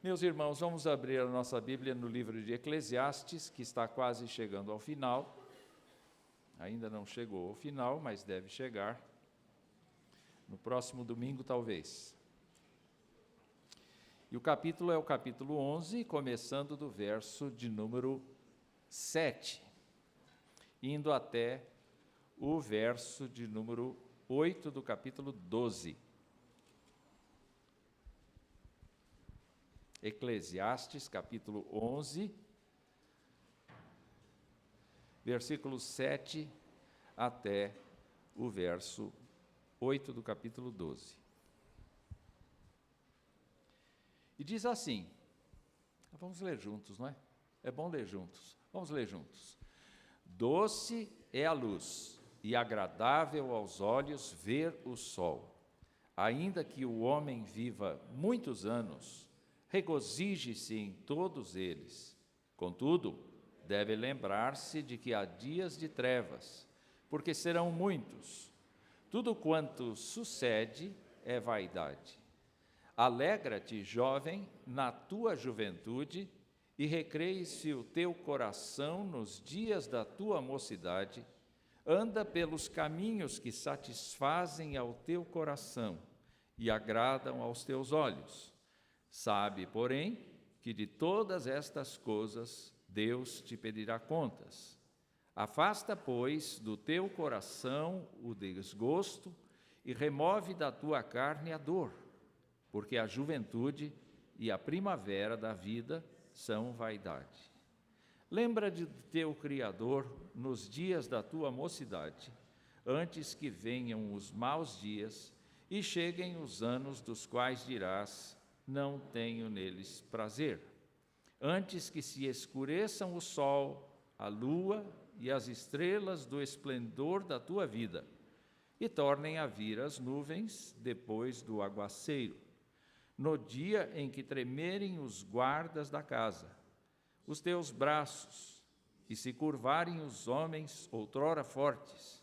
Meus irmãos, vamos abrir a nossa Bíblia no livro de Eclesiastes, que está quase chegando ao final. Ainda não chegou ao final, mas deve chegar. No próximo domingo, talvez. E o capítulo é o capítulo 11, começando do verso de número 7, indo até o verso de número 8 do capítulo 12. Eclesiastes, capítulo 11, versículo 7 até o verso 8 do capítulo 12. E diz assim, vamos ler juntos, não é? É bom ler juntos, vamos ler juntos. Doce é a luz e agradável aos olhos ver o sol. Ainda que o homem viva muitos anos, regozije-se em todos eles. Contudo, deve lembrar-se de que há dias de trevas, porque serão muitos. Tudo quanto sucede é vaidade. Alegra-te, jovem, na tua juventude, e recreie-se o teu coração nos dias da tua mocidade. Anda pelos caminhos que satisfazem ao teu coração e agradam aos teus olhos. Sabe, porém, que de todas estas coisas Deus te pedirá contas. Afasta, pois, do teu coração o desgosto e remove da tua carne a dor, porque a juventude e a primavera da vida são vaidade. Lembra de teu Criador nos dias da tua mocidade, antes que venham os maus dias e cheguem os anos dos quais dirás: não tenho neles prazer. Antes que se escureçam o sol, a lua e as estrelas do esplendor da tua vida, e tornem a vir as nuvens depois do aguaceiro. No dia em que tremerem os guardas da casa, os teus braços, e se curvarem os homens outrora fortes,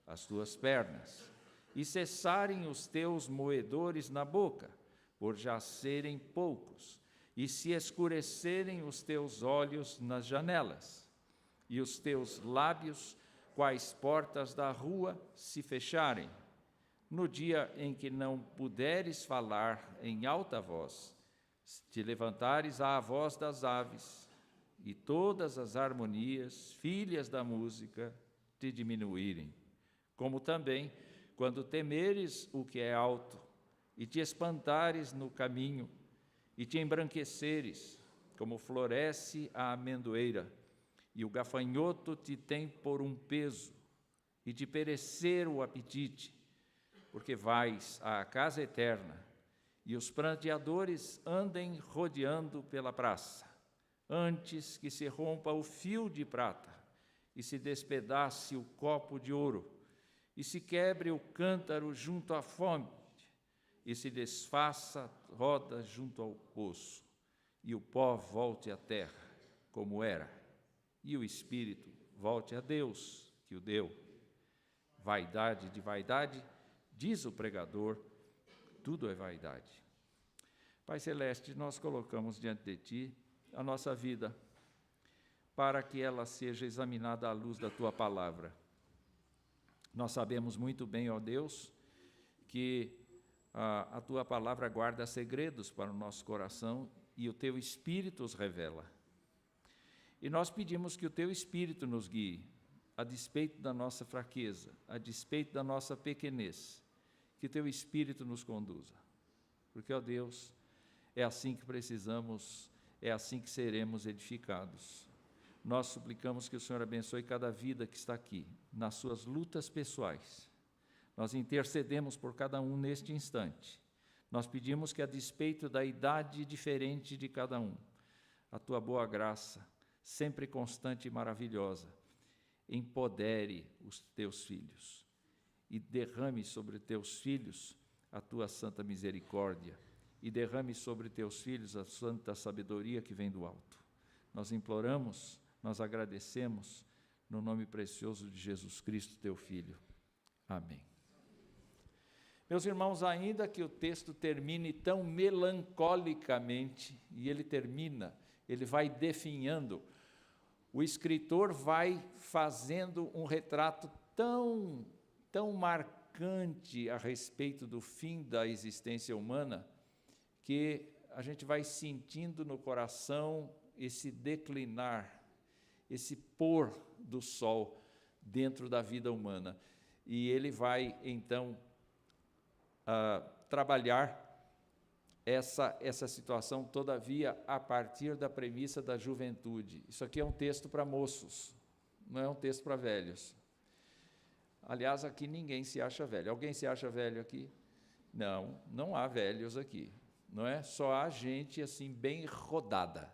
as tuas pernas, e cessarem os teus moedores na boca, por já serem poucos, e se escurecerem os teus olhos nas janelas, e os teus lábios, quais portas da rua, se fecharem, no dia em que não puderes falar em alta voz, te levantares à voz das aves, e todas as harmonias, filhas da música, te diminuírem, como também, quando temeres o que é alto, e te espantares no caminho, e te embranqueceres, como floresce a amendoeira, e o gafanhoto te tem por um peso, e te perecer o apetite, porque vais à casa eterna, e os pranteadores andem rodeando pela praça, antes que se rompa o fio de prata, e se despedace o copo de ouro, e se quebre o cântaro junto à fonte, e se desfaça a roda junto ao poço, e o pó volte à terra, como era, e o espírito volte a Deus, que o deu. Vaidade de vaidade, diz o pregador, tudo é vaidade. Pai Celeste, nós colocamos diante de Ti a nossa vida, para que ela seja examinada à luz da Tua palavra. Nós sabemos muito bem, ó Deus, que a Tua palavra guarda segredos para o nosso coração e o Teu Espírito os revela. E nós pedimos que o Teu Espírito nos guie, a despeito da nossa fraqueza, a despeito da nossa pequenez, que o Teu Espírito nos conduza. Porque, ó Deus, é assim que precisamos, é assim que seremos edificados. Nós suplicamos que o Senhor abençoe cada vida que está aqui, nas suas lutas pessoais. Nós intercedemos por cada um neste instante. Nós pedimos que, a despeito da idade diferente de cada um, a Tua boa graça, sempre constante e maravilhosa, empodere os Teus filhos e derrame sobre Teus filhos a Tua santa misericórdia e derrame sobre Teus filhos a santa sabedoria que vem do alto. Nós imploramos, nós agradecemos, no nome precioso de Jesus Cristo, Teu Filho. Amém. Meus irmãos, ainda que o texto termine tão melancolicamente, e ele termina, ele vai definhando, o escritor vai fazendo um retrato tão marcante a respeito do fim da existência humana, que a gente vai sentindo no coração esse declinar, esse pôr do sol dentro da vida humana. E ele vai, então, trabalhar essa situação, todavia, a partir da premissa da juventude. Isso aqui é um texto para moços, não é um texto para velhos. Aliás, aqui ninguém se acha velho. Alguém se acha velho aqui? Não, não há velhos aqui, não é? Só há gente assim bem rodada.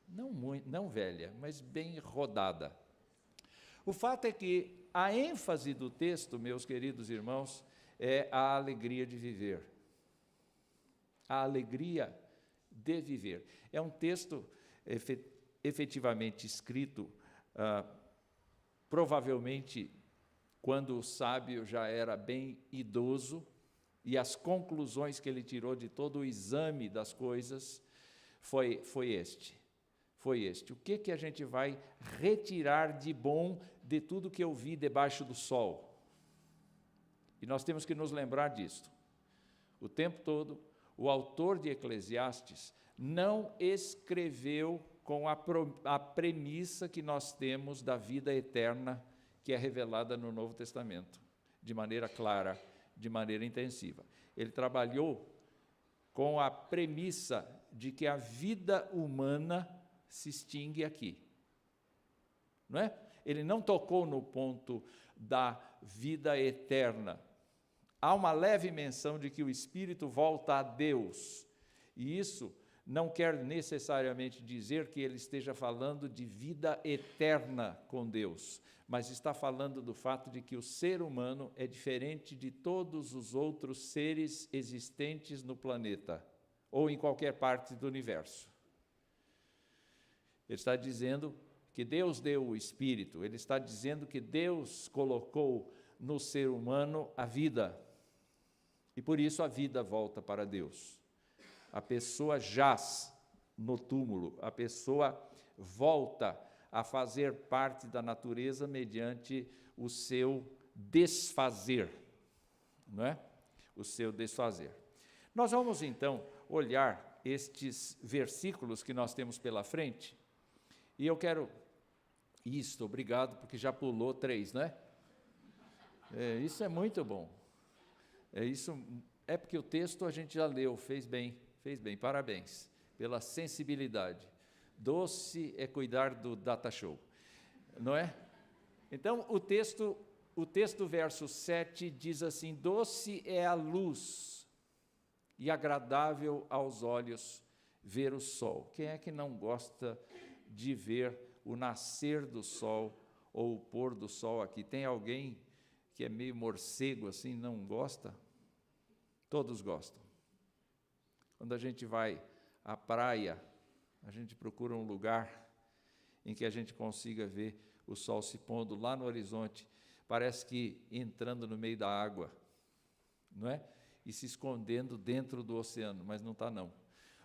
Não velha, mas bem rodada. O fato é que a ênfase do texto, meus queridos irmãos, é a alegria de viver. A alegria de viver. É um texto efetivamente escrito, provavelmente quando o sábio já era bem idoso, e as conclusões que ele tirou de todo o exame das coisas foi este. O que a gente vai retirar de bom de tudo que eu vi debaixo do sol? E nós temos que nos lembrar disto. O tempo todo, o autor de Eclesiastes não escreveu com a premissa que nós temos da vida eterna, que é revelada no Novo Testamento, de maneira clara, de maneira intensiva. Ele trabalhou com a premissa de que a vida humana se extingue aqui. Não é? Ele não tocou no ponto da vida eterna. Há uma leve menção de que o espírito volta a Deus, e isso não quer necessariamente dizer que ele esteja falando de vida eterna com Deus, mas está falando do fato de que o ser humano é diferente de todos os outros seres existentes no planeta, ou em qualquer parte do universo. Ele está dizendo que Deus deu o espírito, ele está dizendo que Deus colocou no ser humano a vida, e por isso a vida volta para Deus. A pessoa jaz no túmulo, a pessoa volta a fazer parte da natureza mediante o seu desfazer, não é? O seu desfazer. Nós vamos então olhar estes versículos que nós temos pela frente, e eu quero... obrigado, porque já pulou 3, não é? Isso é muito bom. É porque o texto a gente já leu, fez bem, parabéns, pela sensibilidade. Doce é cuidar do data show, não é? Então, o texto, verso 7, diz assim: doce é a luz e agradável aos olhos ver o sol. Quem é que não gosta de ver o nascer do sol ou o pôr do sol aqui? Tem alguém que é meio morcego assim, não gosta? Todos gostam. Quando a gente vai à praia, a gente procura um lugar em que a gente consiga ver o sol se pondo lá no horizonte, parece que entrando no meio da água, não é? E se escondendo dentro do oceano, mas não está não.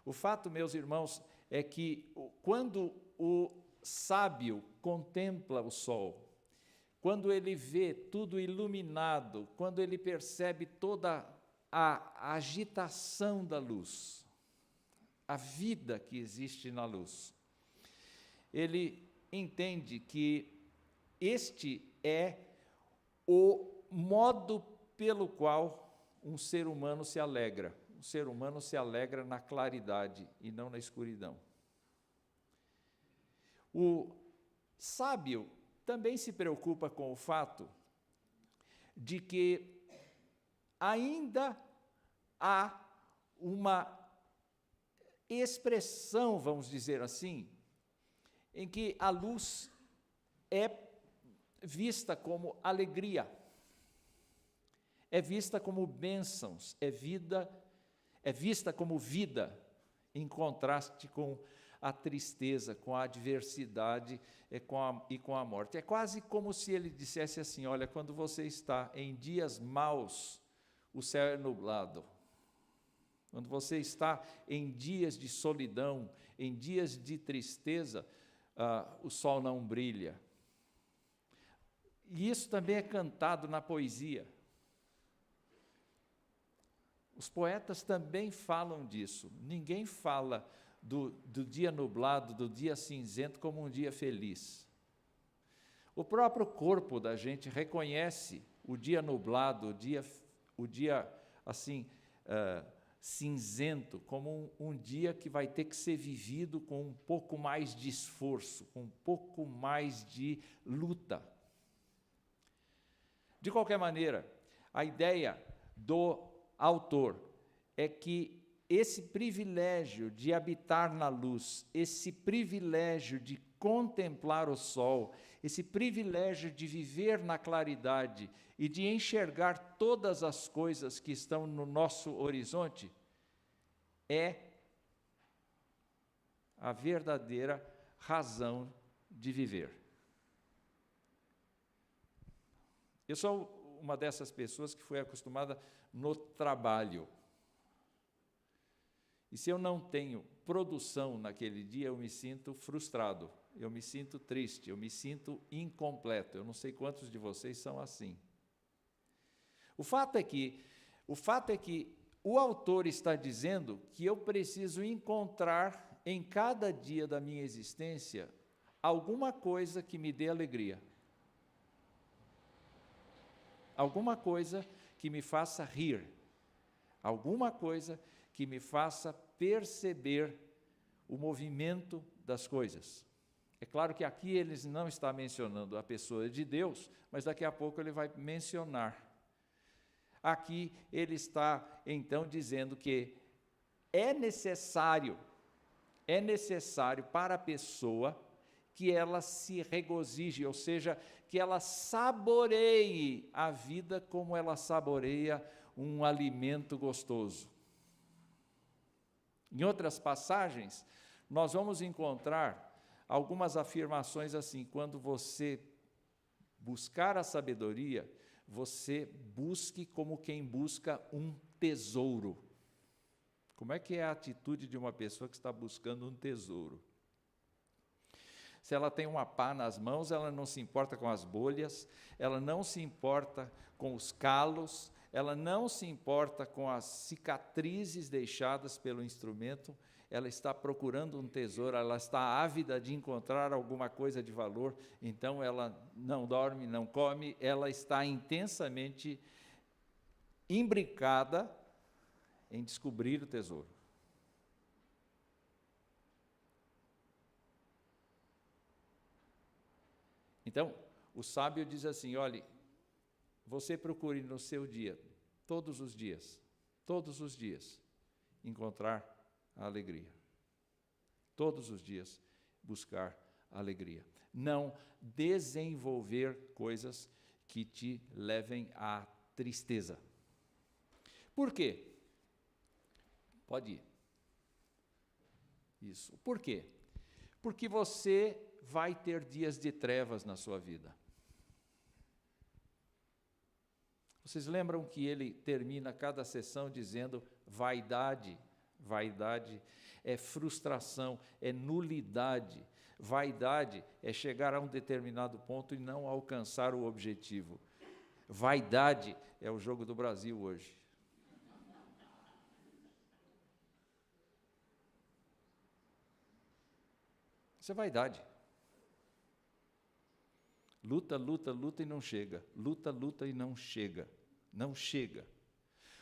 O fato, meus irmãos, é que quando o sábio contempla o sol, quando ele vê tudo iluminado, quando ele percebe toda a agitação da luz, a vida que existe na luz, ele entende que este é o modo pelo qual um ser humano se alegra. O ser humano se alegra na claridade e não na escuridão. O sábio também se preocupa com o fato de que ainda há uma expressão, vamos dizer assim, em que a luz é vista como alegria, é vista como bênçãos, é vista como vida, em contraste com a tristeza, com a adversidade e com a morte. É quase como se ele dissesse assim: olha, quando você está em dias maus, o céu é nublado. Quando você está em dias de solidão, em dias de tristeza, o sol não brilha. E isso também é cantado na poesia. Os poetas também falam disso. Ninguém fala do dia nublado, do dia cinzento, como um dia feliz. O próprio corpo da gente reconhece o dia nublado, o dia assim, cinzento, como um dia que vai ter que ser vivido com um pouco mais de esforço, com um pouco mais de luta. De qualquer maneira, a ideia do autor é que esse privilégio de habitar na luz, esse privilégio de contemplar o sol, esse privilégio de viver na claridade e de enxergar todas as coisas que estão no nosso horizonte, é a verdadeira razão de viver. Eu sou uma dessas pessoas que foi acostumada no trabalho. E se eu não tenho produção naquele dia, eu me sinto frustrado, eu me sinto triste, eu me sinto incompleto. Eu não sei quantos de vocês são assim. O fato é que o autor está dizendo que eu preciso encontrar em cada dia da minha existência alguma coisa que me dê alegria. Alguma coisa que me faça rir, alguma coisa que me faça perceber o movimento das coisas. É claro que aqui ele não está mencionando a pessoa de Deus, mas daqui a pouco ele vai mencionar. Aqui ele está, então, dizendo que é necessário para a pessoa que ela se regozije, ou seja, que ela saboreie a vida como ela saboreia um alimento gostoso. Em outras passagens, nós vamos encontrar algumas afirmações assim: quando você buscar a sabedoria, você busque como quem busca um tesouro. Como é que é a atitude de uma pessoa que está buscando um tesouro? Se ela tem uma pá nas mãos, ela não se importa com as bolhas, ela não se importa com os calos, ela não se importa com as cicatrizes deixadas pelo instrumento, ela está procurando um tesouro, ela está ávida de encontrar alguma coisa de valor, então ela não dorme, não come, ela está intensamente imbricada em descobrir o tesouro. Então, o sábio diz assim: olhe, você procure no seu dia, todos os dias, encontrar a alegria. Todos os dias buscar a alegria. Não desenvolver coisas que te levem à tristeza. Por quê? Pode ir. Isso. Por quê? Porque você vai ter dias de trevas na sua vida. Vocês lembram que ele termina cada sessão dizendo: vaidade. Vaidade é frustração, é nulidade. Vaidade é chegar a um determinado ponto e não alcançar o objetivo. Vaidade é o jogo do Brasil hoje. Isso é vaidade. Luta, luta, luta e não chega. Luta, luta e não chega. Não chega.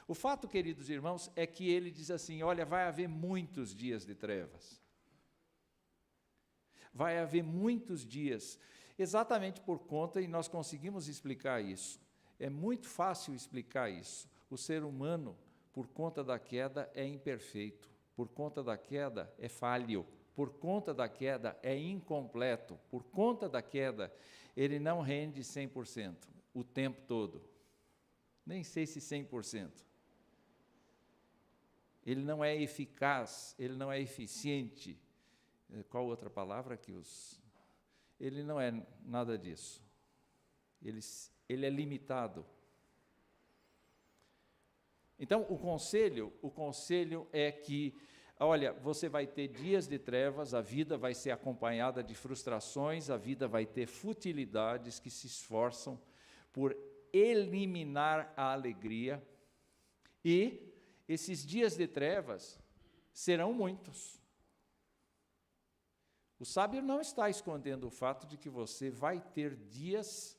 O fato, queridos irmãos, é que ele diz assim: olha, vai haver muitos dias de trevas. Vai haver muitos dias, exatamente por conta, e nós conseguimos explicar isso. É muito fácil explicar isso. O ser humano, por conta da queda, é imperfeito. Por conta da queda, é falho. Por conta da queda, é incompleto. Por conta da queda, ele não rende 100% o tempo todo. Nem sei se 100%. Ele não é eficaz, ele não é eficiente, Qual outra palavra que os... Ele não é nada disso. Ele é limitado. Então, o conselho é que, olha, você vai ter dias de trevas, a vida vai ser acompanhada de frustrações, a vida vai ter futilidades que se esforçam por eliminar a alegria, e esses dias de trevas serão muitos. O sábio não está escondendo o fato de que você vai ter dias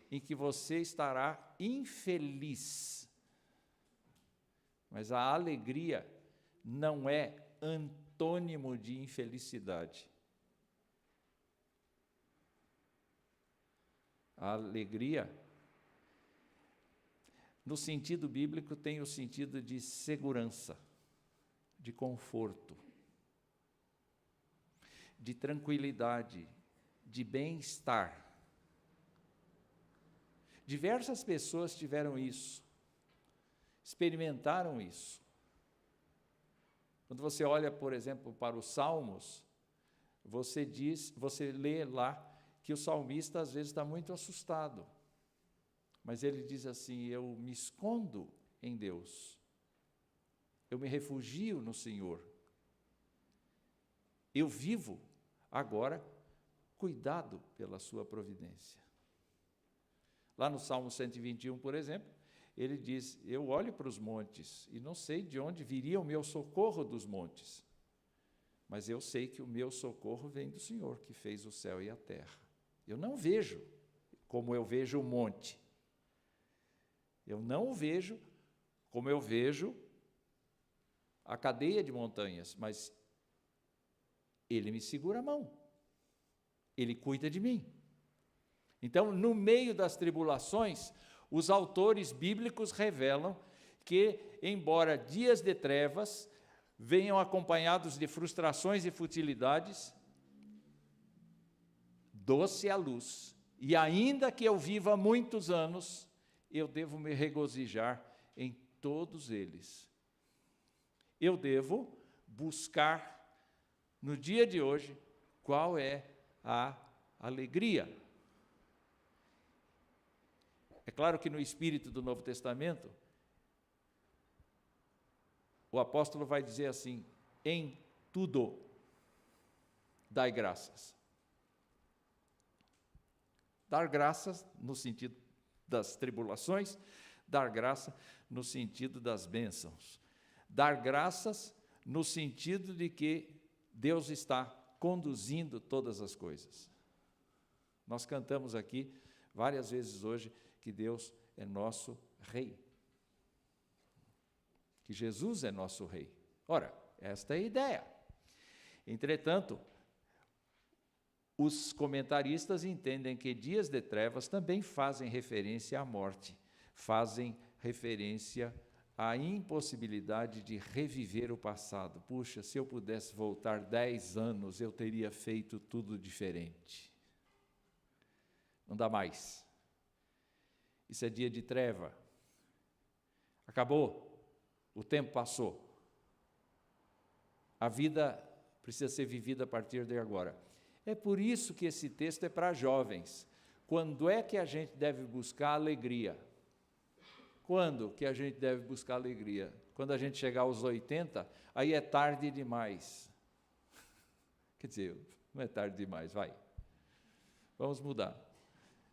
em que você estará infeliz. Mas a alegria não é antônimo de infelicidade. A alegria, no sentido bíblico, tem o sentido de segurança, de conforto, de tranquilidade, de bem-estar. Diversas pessoas tiveram isso, experimentaram isso. Quando você olha, por exemplo, para os Salmos, você lê lá que o salmista às vezes está muito assustado, mas ele diz assim: eu me escondo em Deus, eu me refugio no Senhor, eu vivo agora cuidado pela sua providência. Lá no Salmo 121, por exemplo, ele diz: eu olho para os montes e não sei de onde viria o meu socorro dos montes, mas eu sei que o meu socorro vem do Senhor, que fez o céu e a terra. Eu não vejo como eu vejo o monte, eu não vejo como eu vejo a cadeia de montanhas, mas Ele me segura a mão, Ele cuida de mim. Então, no meio das tribulações, os autores bíblicos revelam que, embora dias de trevas venham acompanhados de frustrações e futilidades, doce a luz, e ainda que eu viva muitos anos, eu devo me regozijar em todos eles. Eu devo buscar, no dia de hoje, qual é a alegria. É claro que no espírito do Novo Testamento, o apóstolo vai dizer assim: em tudo dai graças. Dar graças no sentido das tribulações, dar graça no sentido das bênçãos. Dar graças no sentido de que Deus está conduzindo todas as coisas. Nós cantamos aqui várias vezes hoje que Deus é nosso Rei, que Jesus é nosso Rei. Ora, esta é a ideia. Entretanto, os comentaristas entendem que dias de trevas também fazem referência à morte, fazem referência à impossibilidade de reviver o passado. Puxa, se eu pudesse voltar 10 anos, eu teria feito tudo diferente. Não dá mais. Isso é dia de treva. Acabou. O tempo passou. A vida precisa ser vivida a partir de agora. É por isso que esse texto é para jovens. Quando é que a gente deve buscar alegria? Quando que a gente deve buscar alegria? Quando a gente chegar aos 80, aí é tarde demais. Quer dizer, não é tarde demais, vai. Vamos mudar.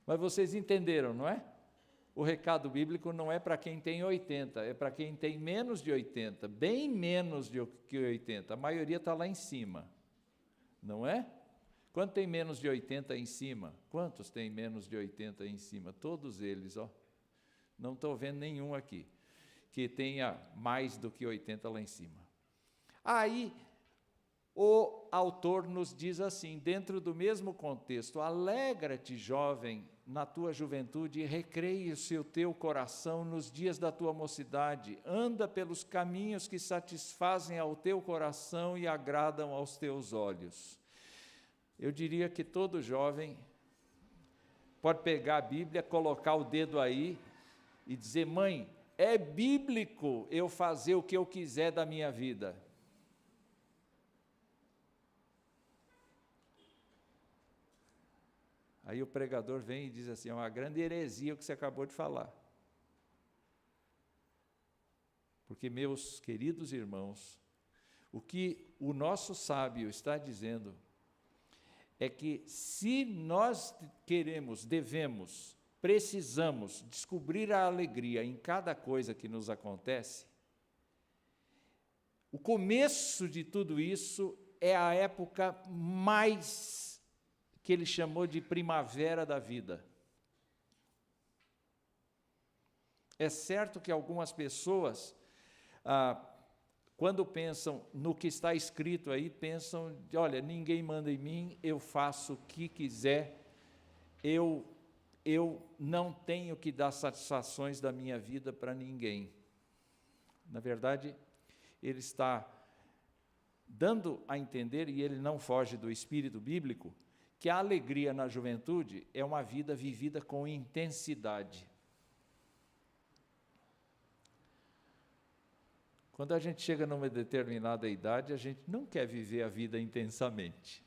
Mas vocês entenderam, não é? O recado bíblico não é para quem tem 80, é para quem tem menos de 80, bem menos que 80. A maioria está lá em cima, não é? Quanto tem menos de 80 em cima? Quantos tem menos de 80 em cima? Todos eles, ó. Não estou vendo nenhum aqui que tenha mais do que 80 lá em cima. Aí, o autor nos diz assim, dentro do mesmo contexto: alegra-te, jovem, na tua juventude, e recreia-se o teu coração nos dias da tua mocidade. Anda pelos caminhos que satisfazem ao teu coração e agradam aos teus olhos. Eu diria que todo jovem pode pegar a Bíblia, colocar o dedo aí e dizer: mãe, é bíblico eu fazer o que eu quiser da minha vida. Aí o pregador vem e diz assim, é uma grande heresia o que você acabou de falar. Porque, meus queridos irmãos, o que o nosso sábio está dizendo é que se nós queremos, devemos, precisamos descobrir a alegria em cada coisa que nos acontece, o começo de tudo isso é a época mais que ele chamou de primavera da vida. É certo que algumas pessoas, quando pensam no que está escrito aí, pensam, olha, ninguém manda em mim, eu faço o que quiser, eu não tenho que dar satisfações da minha vida para ninguém. Na verdade, ele está dando a entender, e ele não foge do espírito bíblico, que a alegria na juventude é uma vida vivida com intensidade. Quando a gente chega numa determinada idade, a gente não quer viver a vida intensamente.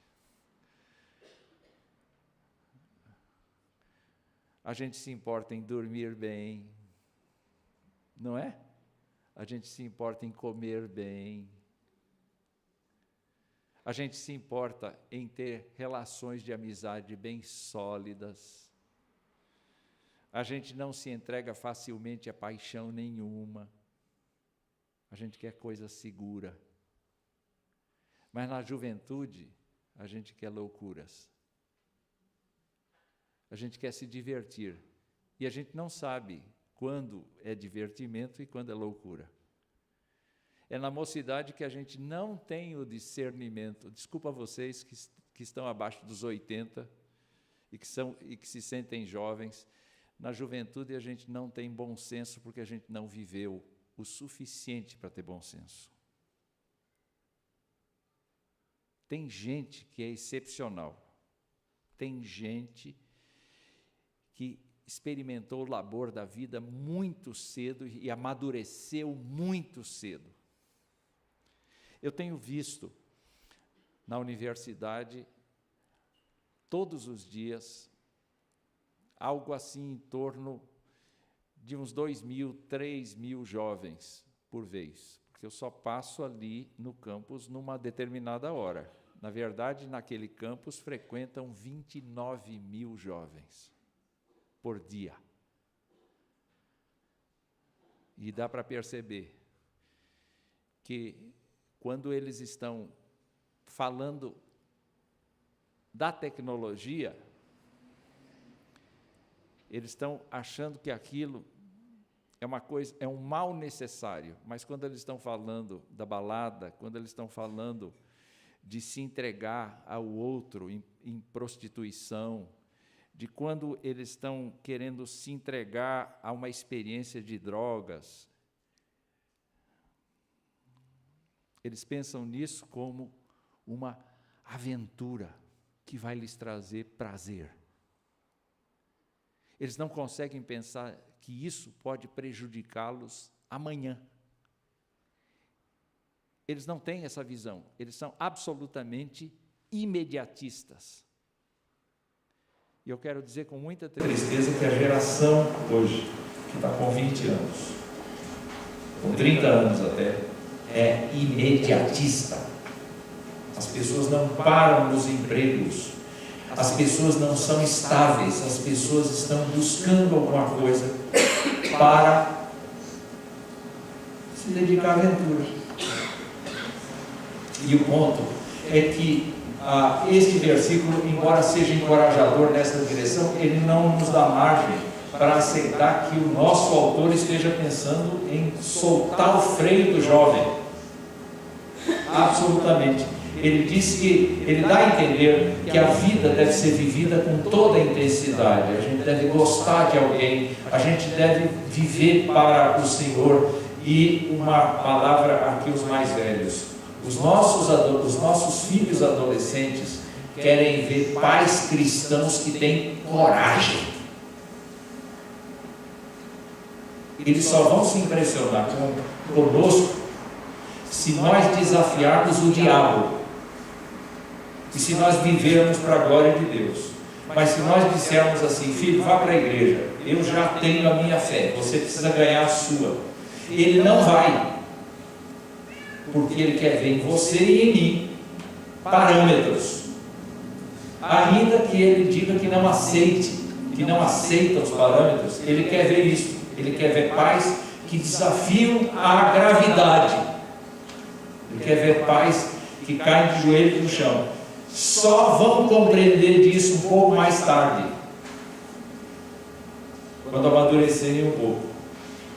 A gente se importa em dormir bem, não é? A gente se importa em comer bem. A gente se importa em ter relações de amizade bem sólidas. A gente não se entrega facilmente a paixão nenhuma. A gente quer coisa segura. Mas na juventude, a gente quer loucuras. A gente quer se divertir. E a gente não sabe quando é divertimento e quando é loucura. É na mocidade que a gente não tem o discernimento. Desculpa vocês que estão abaixo dos 80 e que se sentem jovens. Na juventude a gente não tem bom senso porque a gente não viveu o suficiente para ter bom senso. Tem gente que é excepcional. Tem gente que experimentou o labor da vida muito cedo e amadureceu muito cedo. Eu tenho visto na universidade, todos os dias, algo assim em torno de uns 2.000, 3.000 jovens por vez, porque eu só passo ali no campus numa determinada hora. Na verdade, naquele campus frequentam 29.000 jovens por dia. E dá para perceber que quando eles estão falando da tecnologia, eles estão achando que aquilo é uma coisa, é um mal necessário, mas quando eles estão falando da balada, quando eles estão falando de se entregar ao outro em prostituição, de quando eles estão querendo se entregar a uma experiência de drogas, eles pensam nisso como uma aventura que vai lhes trazer prazer. Eles não conseguem pensar que isso pode prejudicá-los amanhã. Eles não têm essa visão, eles são absolutamente imediatistas. E eu quero dizer com muita tristeza que a geração hoje, que está com 20 anos, com 30 anos até, é imediatista. As pessoas não param nos empregos, as pessoas não são estáveis, as pessoas estão buscando alguma coisa para se dedicar à aventura. E o ponto é que este versículo, embora seja encorajador nessa direção, ele não nos dá margem para aceitar que o nosso autor esteja pensando em soltar o freio do jovem. Absolutamente. Ele diz que, ele dá a entender que a vida deve ser vivida com toda a intensidade, a gente deve gostar de alguém, a gente deve viver para o Senhor. E uma palavra aqui, os mais velhos, os nossos filhos adolescentes querem ver pais cristãos que têm coragem. Eles só vão se impressionar conosco se nós desafiarmos o diabo e se nós vivermos para a glória de Deus. Mas se nós dissermos assim, filho, vá para a igreja, eu já tenho a minha fé, você precisa ganhar a sua. Ele não vai, porque ele quer ver em você e em mim parâmetros. Ainda que ele diga que não aceite, que não aceita os parâmetros, ele quer ver isso. Ele quer ver pais que desafiam a gravidade. Ele quer ver pais que caem de joelhos no chão. Só vão compreender disso um pouco mais tarde, quando amadurecerem um pouco.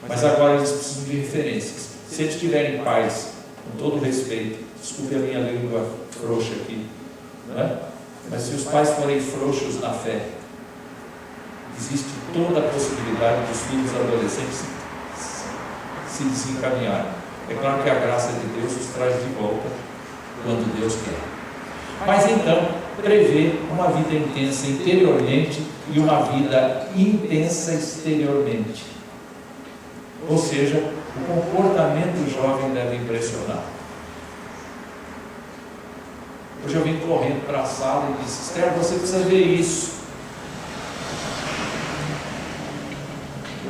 Mas agora eles precisam de referências. Se eles tiverem pais, com todo respeito, desculpe a minha língua frouxa aqui, não é? Mas se os pais forem frouxos na fé, existe toda a possibilidade dos filhos adolescentes se desencaminharem. É claro que a graça de Deus os traz de volta quando Deus quer. Mas então, prevê uma vida intensa interiormente e uma vida intensa exteriormente. Ou seja, o comportamento jovem deve impressionar. Hoje eu vim correndo para a sala e disse: Esther, você precisa ver isso.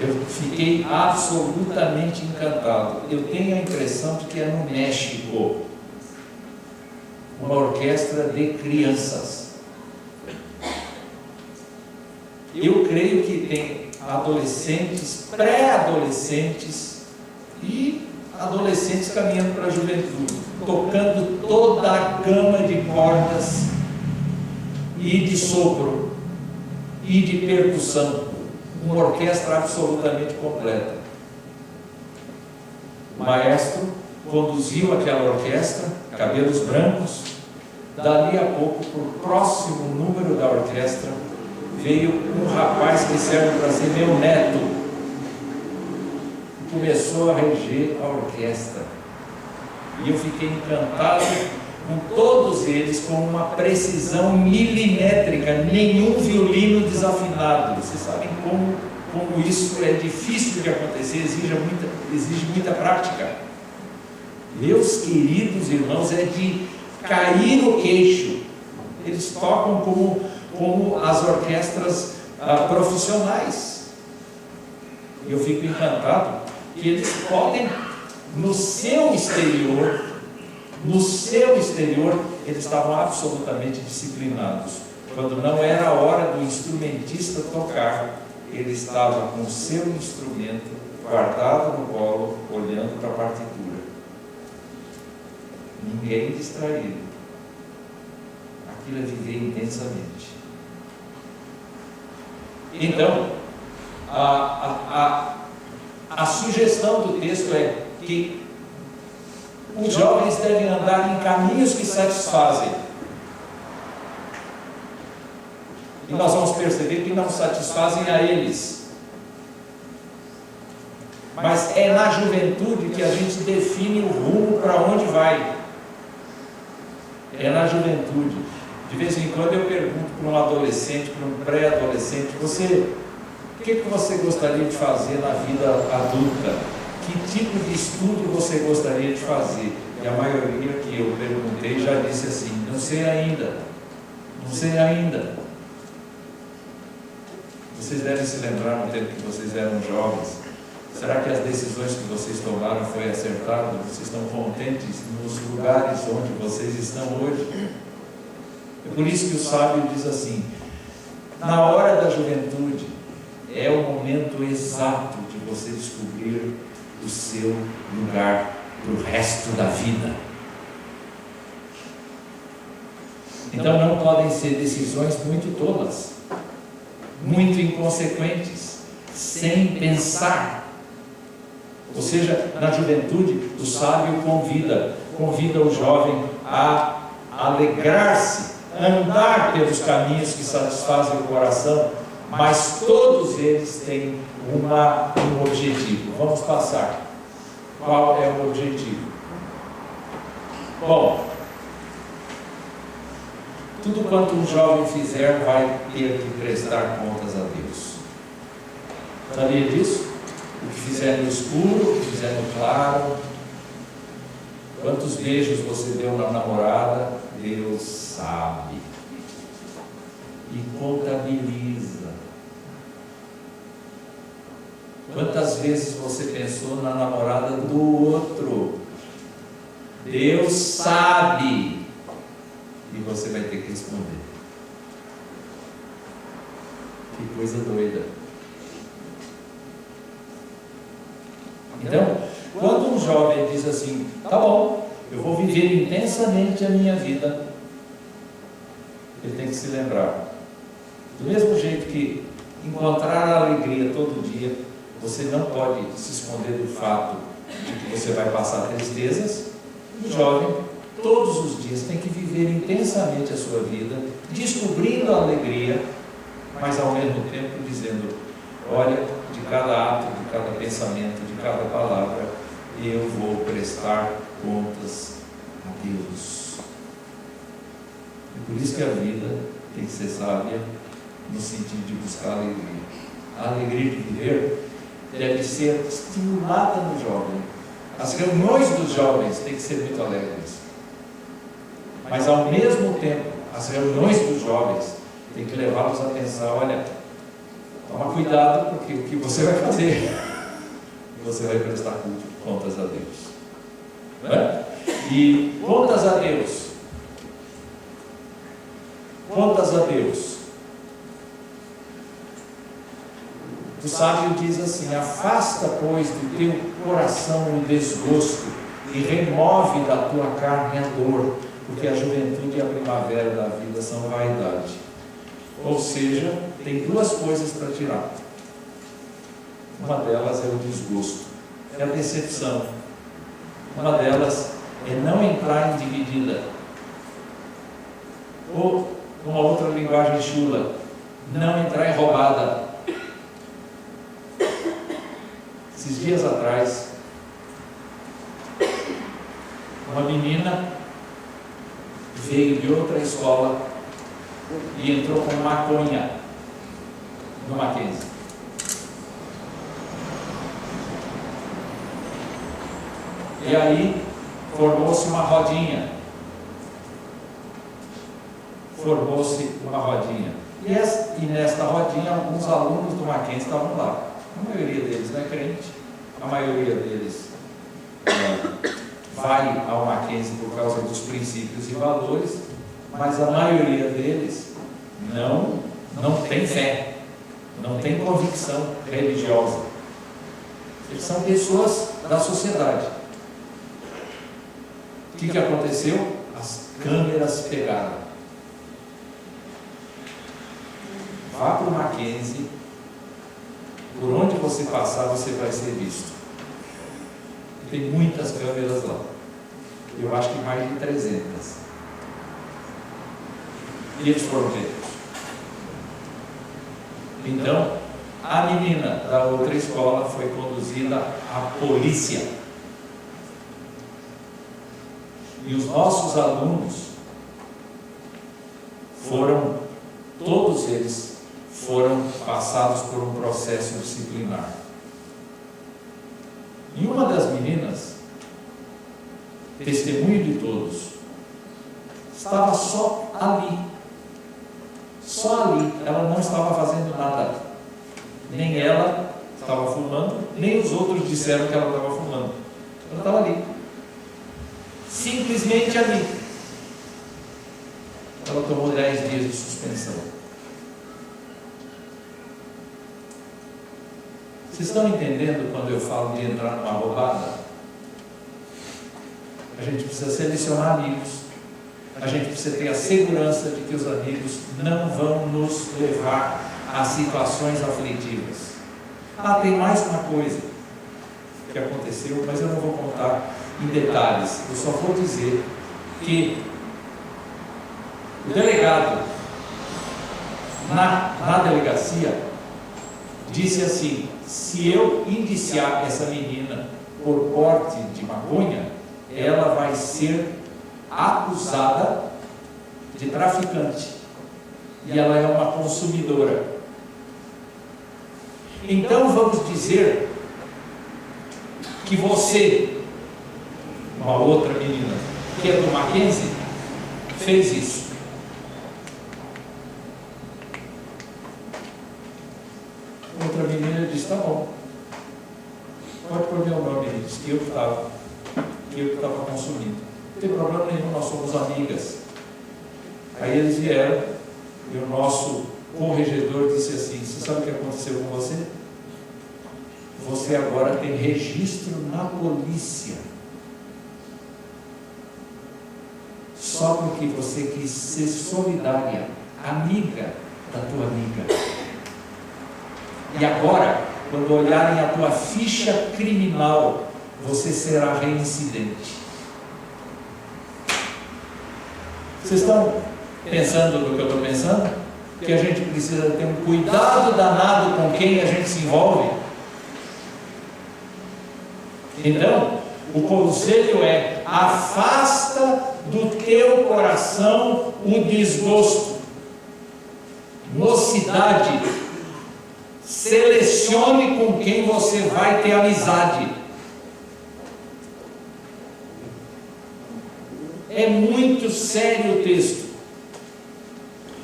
Eu fiquei absolutamente encantado. Eu tenho a impressão de que é no México, uma orquestra de crianças. Eu creio que tem adolescentes, pré-adolescentes e adolescentes caminhando para a juventude, tocando toda a gama de cordas e de sopro e de percussão. Uma orquestra absolutamente completa. O maestro conduziu aquela orquestra, cabelos brancos. Dali a pouco, para o próximo número da orquestra, veio um rapaz que serve para ser meu neto. Começou a reger a orquestra. E eu fiquei encantado com todos eles, com uma precisão milimétrica, nenhum violino desafinado. Vocês sabem como isso é difícil de acontecer, exige muita prática. Meus queridos irmãos, é de cair o queixo. Eles tocam como as orquestras profissionais. E eu fico encantado que eles podem, no seu exterior, eles estavam absolutamente disciplinados. Quando não era a hora do instrumentista tocar, ele estava com o seu instrumento guardado no colo, olhando para a partitura. Ninguém distraído. Aquilo é viver intensamente. Então, a sugestão do texto é que os jovens devem andar em caminhos que satisfazem. E nós vamos perceber que não satisfazem a eles. Mas é na juventude que a gente define o rumo para onde vai. É na juventude. De vez em quando eu pergunto para um adolescente, para um pré-adolescente: o que você gostaria de fazer na vida adulta? Que tipo de estudo você gostaria de fazer? E a maioria que eu perguntei já disse assim: não sei ainda. Vocês devem se lembrar no tempo que vocês eram jovens. Será que as decisões que vocês tomaram foi acertado? Vocês estão contentes nos lugares onde vocês estão hoje? É por isso que o sábio diz assim: na hora da juventude é o momento exato de você descobrir o seu lugar para o resto da vida. Então não podem ser decisões muito tolas, muito inconsequentes, sem pensar. Ou seja, na juventude, o sábio convida o jovem a alegrar-se, andar pelos caminhos que satisfazem o coração, mas todos eles têm um objetivo. Vamos passar. Qual é o objetivo? Bom, tudo quanto um jovem fizer vai ter que prestar contas a Deus. Sabia disso? O que fizer no escuro, o que fizer no claro. Quantos beijos você deu na namorada, Deus sabe. e contabiliza. Quantas vezes você pensou na namorada do outro? Deus sabe. E você vai ter que responder. Que coisa doida. Então, quando um jovem diz assim, tá bom, eu vou viver intensamente a minha vida, ele tem que se lembrar. Do mesmo jeito que encontrar a alegria todo dia, você não pode se esconder do fato de que você vai passar tristezas. O jovem, todos os dias, tem que viver intensamente a sua vida, descobrindo a alegria, mas ao mesmo tempo dizendo, olha, de cada ato, de cada pensamento, de cada palavra, eu vou prestar contas a Deus. E por isso que a vida tem que ser sábia, no sentido de buscar a alegria. A alegria de viver deve ser estimulada no jovem. As reuniões dos jovens têm que ser muito alegres. Mas ao mesmo tempo, as reuniões dos jovens têm que levá-los a pensar, olha, toma cuidado, porque o que você vai fazer, você vai prestar contas a Deus. Não é? E contas a Deus. Contas a Deus. O sábio diz assim, afasta, pois, do teu coração o desgosto e remove da tua carne a dor, porque a juventude e a primavera da vida são vaidade. Ou seja, tem duas coisas para tirar. Uma delas é o desgosto, é a decepção. Uma delas é não entrar em dividida. Ou, numa outra linguagem chula, não entrar em roubada. Esses dias atrás, uma menina veio de outra escola e entrou com maconha no Mackenzie. E aí formou-se uma rodinha. E nesta rodinha, alguns alunos do Mackenzie estavam lá. A maioria deles não é crente, a maioria deles vai ao Mackenzie por causa dos princípios e valores, mas a maioria deles não tem fé, não tem convicção religiosa. Eles são pessoas da sociedade. O que aconteceu? As câmeras pegaram. Vá para o Mackenzie, por onde você passar, você vai ser visto. Tem muitas câmeras lá. Eu acho que mais de 300. E eles foram pegos. Então, a menina da outra escola foi conduzida à polícia. E os nossos alunos todos eles foram passados por um processo disciplinar. E uma das meninas, testemunho de todos, estava só ali. Ela não estava fazendo nada. Nem ela estava fumando, nem os outros disseram que ela estava fumando. Ela estava ali. Simplesmente ali. Ela tomou 10 dias de suspensão. Vocês estão entendendo quando eu falo de entrar numa roubada? A gente precisa selecionar amigos. A gente precisa ter a segurança de que os amigos não vão nos levar a situações aflitivas. Tem mais uma coisa que aconteceu, mas eu não vou contar em detalhes. Eu só vou dizer que o delegado na delegacia disse assim: se eu indiciar essa menina por porte de maconha, ela vai ser acusada de traficante e ela é uma consumidora. Então vamos dizer que você, uma outra menina que é do Mackenzie, fez isso. o nome disso, que eu estava consumindo. Não tem problema nenhum, nós somos amigas. Aí eles vieram e o nosso corregedor disse assim: você sabe o que aconteceu com você? Você agora tem registro na polícia. Só porque você quis ser solidária, amiga da tua amiga. E agora, quando olharem a tua ficha criminal, você será reincidente. Vocês estão pensando no que eu estou pensando? Que a gente precisa ter um cuidado danado com quem a gente se envolve. Então, o conselho é: afasta do teu coração o desgosto. Mocidade, selecione com quem você vai ter amizade. É muito sério o texto.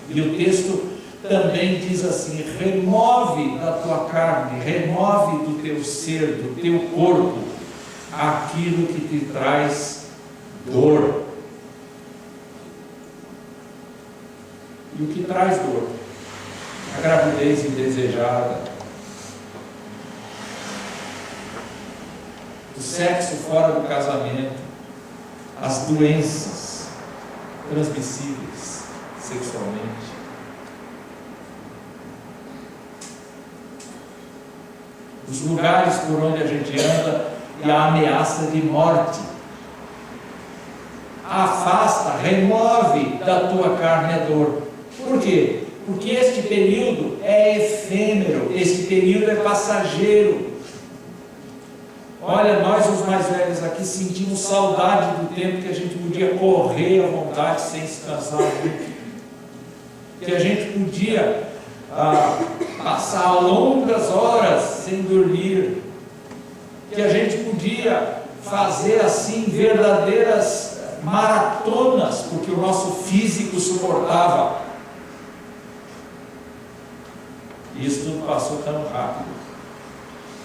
E o texto também diz assim: remove da tua carne, remove do teu ser, do teu corpo, aquilo que te traz dor. E o que traz dor? A gravidez indesejada, o sexo fora do casamento, as doenças transmissíveis sexualmente, os lugares por onde a gente anda e a ameaça de morte. Afasta, remove da tua carne a dor. Por quê? Porque este período é efêmero, este período é passageiro. Olha, nós os mais velhos aqui sentimos saudade do tempo que a gente podia correr à vontade sem se cansar muito, que a gente podia passar longas horas sem dormir, que a gente podia fazer assim verdadeiras maratonas, porque o nosso físico suportava. Isso tudo passou tão rápido.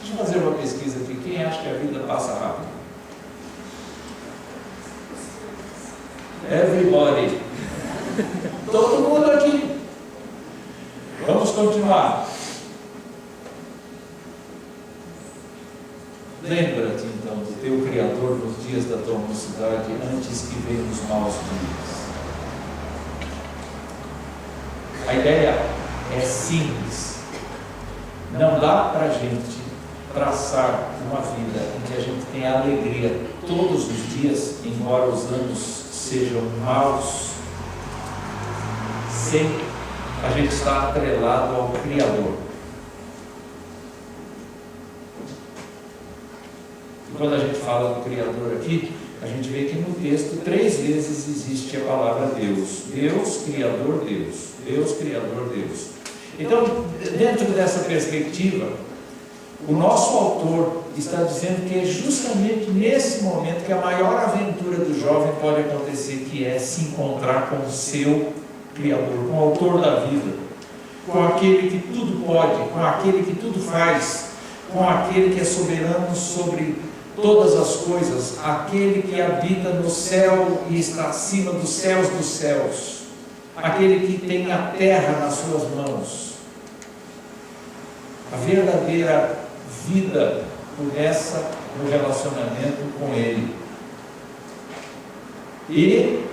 Deixa eu fazer uma pesquisa aqui. Quem acha que a vida passa rápido? Everybody. Todo mundo aqui. Vamos continuar. Lembra-te então do teu Criador nos dias da tua mocidade, antes que venham os maus dias. A ideia é simples. Não dá para a gente traçar uma vida em que a gente tenha alegria todos os dias, embora os anos sejam maus, sem a gente estar atrelado ao Criador. E quando a gente fala do Criador aqui, a gente vê que no texto 3 vezes existe a palavra Deus. Deus, Criador, Deus. Deus, Criador, Deus. Então, dentro dessa perspectiva, o nosso autor está dizendo que é justamente nesse momento que a maior aventura do jovem pode acontecer, que é se encontrar com o seu Criador, com o autor da vida, com aquele que tudo pode, com aquele que tudo faz, com aquele que é soberano sobre todas as coisas, aquele que habita no céu e está acima dos céus, aquele que tem a terra nas suas mãos. A verdadeira vida começa no relacionamento com Ele. E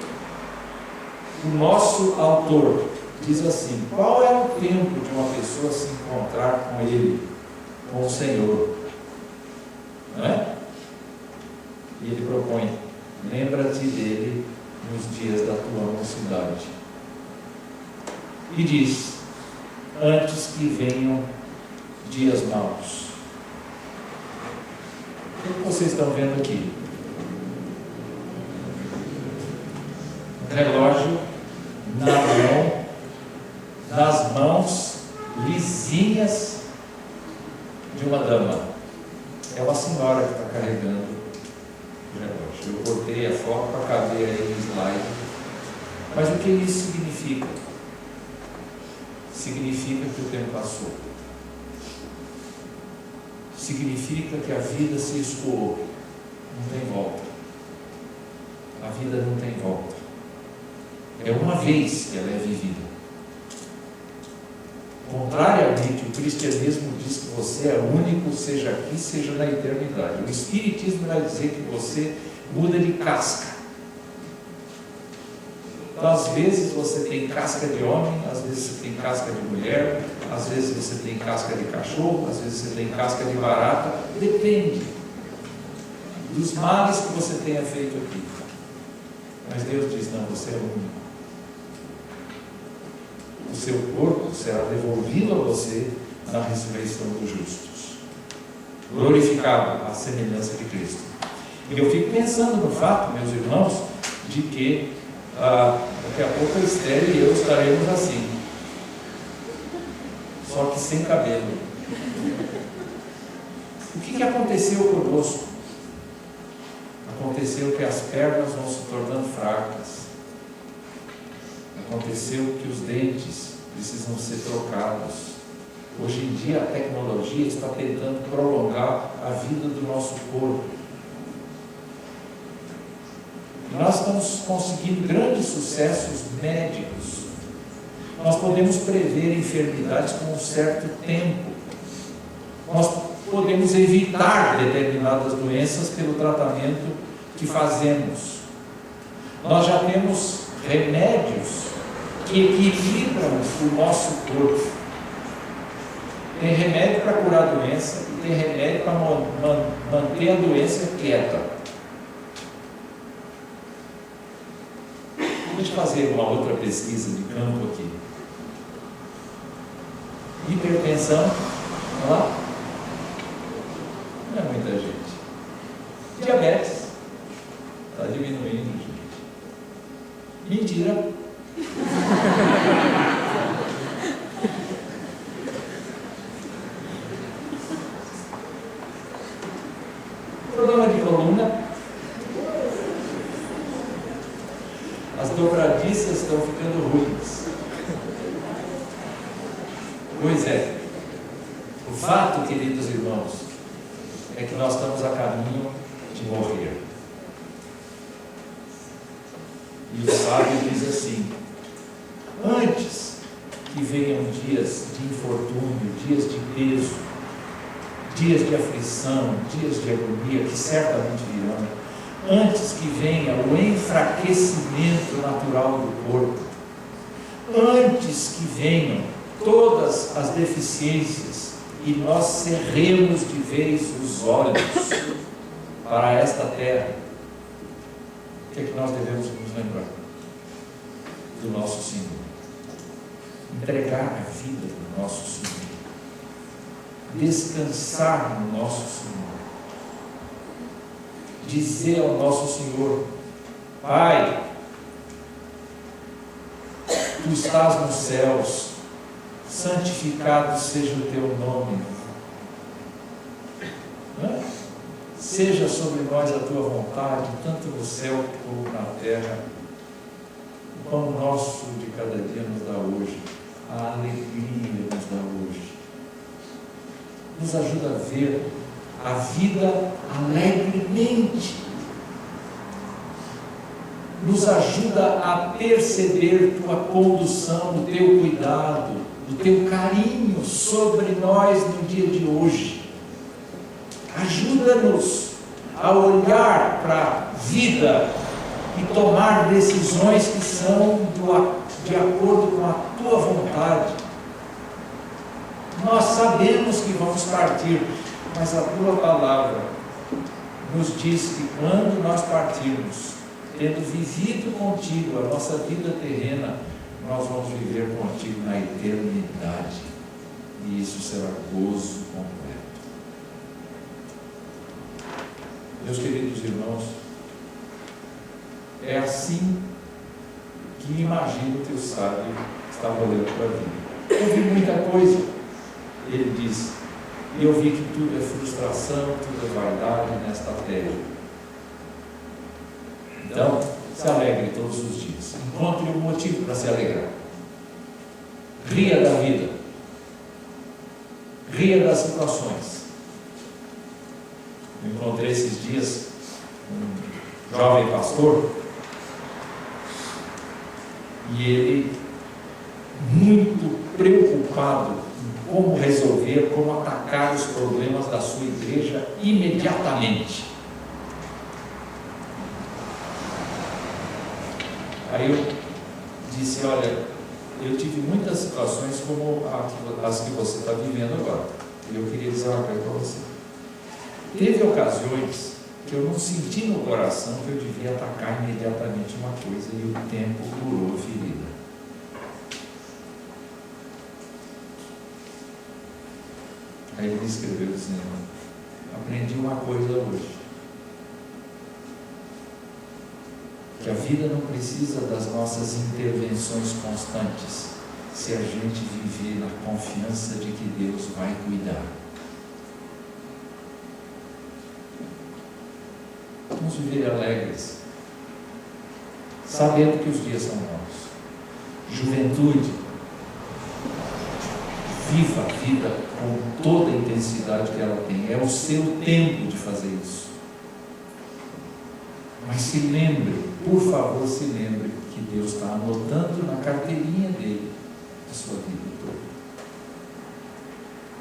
o nosso autor diz assim: qual é o tempo de uma pessoa se encontrar com Ele, com o Senhor? Não é? E ele propõe: lembra-te dele nos dias da tua mocidade. E diz: antes que venham dias maus. O que vocês estão vendo aqui? Um relógio na mão, nas mãos lisinhas de uma dama. É uma senhora que está carregando o relógio. Eu botei a foto para caber aí no slide. Mas o que isso significa? Significa que o tempo passou. significa que a vida se escoou. Não tem volta. A vida não tem volta. É uma vez que ela é vivida. Contrariamente, o cristianismo diz que você é único, seja aqui, seja na eternidade. O espiritismo vai dizer que você muda de casca. Então, às vezes você tem casca de homem, às vezes você tem casca de mulher, às vezes você tem casca de cachorro, às vezes você tem casca de barata. Depende dos males que você tenha feito aqui. Mas Deus diz, não, você é único. O seu corpo será devolvido a você na ressurreição dos justos, glorificado à semelhança de Cristo. E eu fico pensando no fato, meus irmãos, de que daqui a pouco a Esther e eu estaremos assim, só que sem cabelo. O que aconteceu conosco? Aconteceu que as pernas vão se tornando fracas. Aconteceu que os dentes precisam ser trocados. Hoje em dia a tecnologia está tentando prolongar a vida do nosso corpo. Nós estamos conseguindo grandes sucessos médicos. Nós podemos prever enfermidades com um certo tempo. Nós podemos evitar determinadas doenças pelo tratamento que fazemos. Nós já temos remédios que equilibram o nosso corpo. Tem remédio para curar a doença e tem remédio para manter a doença quieta. Deixa eu fazer uma outra pesquisa de campo aqui. Hipertensão, olha lá. Não é muita gente. Diabetes, está diminuindo, gente. Mentira. Problema de coluna. As dobradiças estão ficando ruins. Pois é. O fato, queridos irmãos, é que nós estamos a caminho de morrer. E o sábio diz assim: antes que venham dias de infortúnio, dias de peso, dias de aflição, dias de agonia, que certamente virão, antes que venha o enfraquecimento natural do corpo, antes que venham todas as deficiências e nós cerremos de vez os olhos para esta terra, o que é que nós devemos nos lembrar? Do nosso Senhor. Entregar a vida do nosso Senhor. Descansar no nosso Senhor. Dizer ao nosso Senhor: Pai, Tu estás nos céus, santificado seja o Teu nome. Seja sobre nós a Tua vontade, tanto no céu como na terra. O pão nosso de cada dia nos dá hoje, a alegria nos dá hoje. Nos ajuda a ver a vida alegremente. Nos ajuda a perceber Tua condução, o Teu cuidado, o Teu carinho sobre nós no dia de hoje. Ajuda-nos a olhar para a vida e tomar decisões que são de acordo com a Tua vontade. Nós sabemos que vamos partir, mas a Tua palavra nos diz que quando nós partirmos, tendo vivido contigo a nossa vida terrena, nós vamos viver contigo na eternidade, e isso será gozo completo. Meus queridos irmãos, é assim que imagino que o sábio estava olhando para a vida. Eu vi muita coisa, ele diz, e eu vi que tudo é frustração, tudo é vaidade nesta terra. Então, se alegre todos os dias. Encontre um motivo para se alegrar. Ria da vida. Ria das situações. Eu encontrei esses dias um jovem pastor, e ele muito preocupado em como resolver, como atacar os problemas da sua igreja imediatamente. Aí eu disse, olha, eu tive muitas situações como as que você está vivendo agora. E eu queria dizer uma coisa para você. Teve ocasiões que eu não senti no coração que eu devia atacar imediatamente uma coisa, e o tempo curou a ferida. Aí ele escreveu dizendo, aprendi uma coisa hoje, que a vida não precisa das nossas intervenções constantes, se a gente viver na confiança de que Deus vai cuidar. Vamos viver alegres, sabendo que os dias são maus. Juventude, viva a vida com toda a intensidade que ela tem. É o seu tempo de fazer isso. Mas se lembre, por favor, se lembre que Deus está anotando na carteirinha dele a sua vida toda.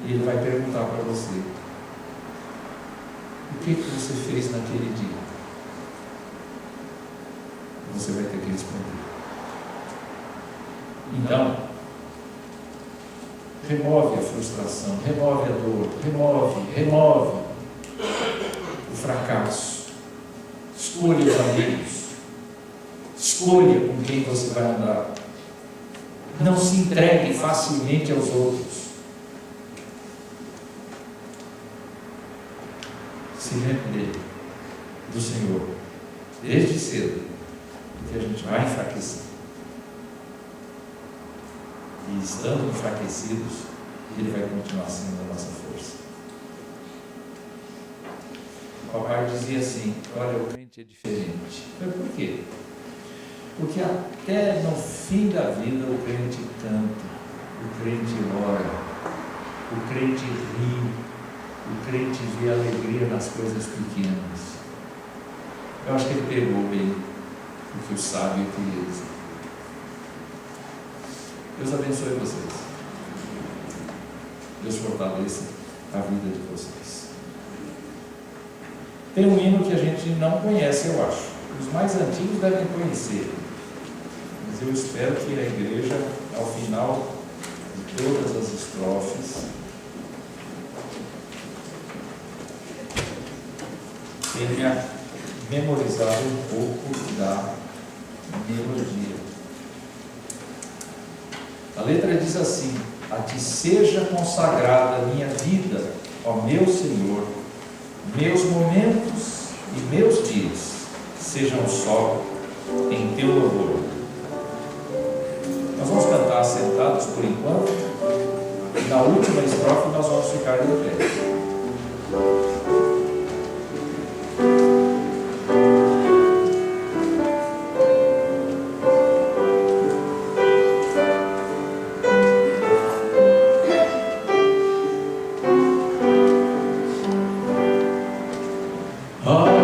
E Ele vai perguntar para você, o que você fez naquele dia? Você vai ter que responder. Então, remove a frustração, remove a dor, remove o fracasso. Escolha os amigos, escolha com quem você vai andar. Não se entregue facilmente aos outros. Se lembre dele, do Senhor, desde cedo, porque a gente vai enfraquecer. E estando enfraquecidos, Ele vai continuar sendo a nossa força. O papai dizia assim, olha, o crente é diferente. Mas por quê? Porque até no fim da vida o crente canta, o crente ora, o crente ri, o crente vê alegria nas coisas pequenas. Eu acho que ele pegou bem o que o sábio queria dizer. Deus abençoe vocês. Deus fortaleça a vida de vocês. Tem um hino que a gente não conhece, eu acho. Os mais antigos devem conhecer. Mas eu espero que a igreja, ao final de todas as estrofes, tenha memorizado um pouco da melodia. A letra diz assim: a ti seja consagrada minha vida, ó meu Senhor, meus momentos e meus dias sejam só em teu louvor. Nós vamos cantar sentados por enquanto, e na última estrofe nós vamos ficar de pé. Oh